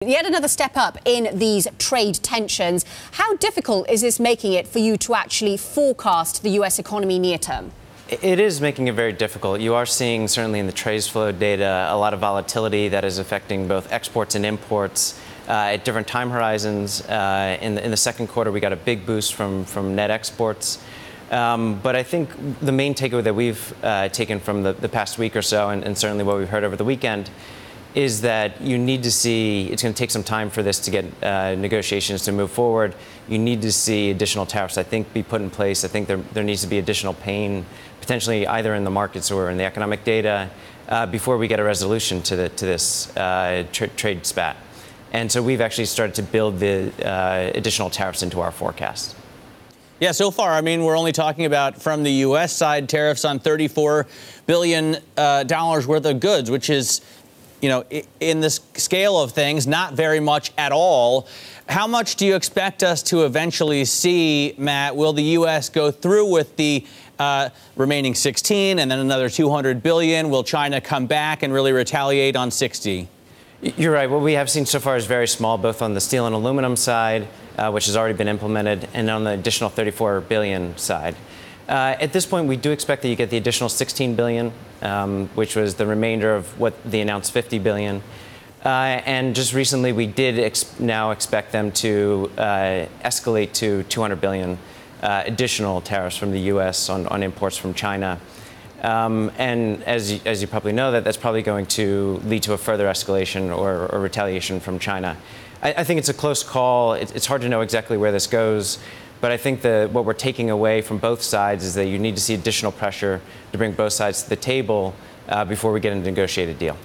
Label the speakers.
Speaker 1: Yet another step up in these trade tensions. How difficult is this making it for you to actually forecast the U.S. economy near term?
Speaker 2: It is making it very difficult. You are seeing, certainly in the trade flow data, a lot of volatility that is affecting both exports and imports at different time horizons. In the second quarter, we got a big boost from net exports. But I think the main takeaway that we've taken from the past week or so, and certainly what we've heard over the weekend, is that you need to see, it's going to take some time for this to get negotiations to move forward. You need to see additional tariffs, I think, be put in place. I think there needs to be additional pain, potentially either in the markets or in the economic data, before we get a resolution to this trade spat. And so we've actually started to build the additional tariffs into our forecast.
Speaker 3: Yeah, so far, I mean, we're only talking about, from the U.S. side, tariffs on $34 billion worth of goods, which is, you know, in the scale of things, not very much at all. How much do you expect us to eventually see, Matt? Will the U.S. go through with the remaining 16 and then another $200 billion? Will China come back and really retaliate on 60?
Speaker 2: You're right. What we have seen so far is very small, both on the steel and aluminum side, which has already been implemented, and on the additional $34 billion side. At this point, we do expect that you get the additional $16 billion, which was the remainder of what the announced $50 billion. And just recently, we did now expect them to escalate to $200 billion additional tariffs from the U.S. on imports from China. And as you probably know, that's probably going to lead to a further escalation or retaliation from China. I think it's a close call. It's hard to know exactly where this goes. But I think what we're taking away from both sides is that you need to see additional pressure to bring both sides to the table before we get a negotiated deal.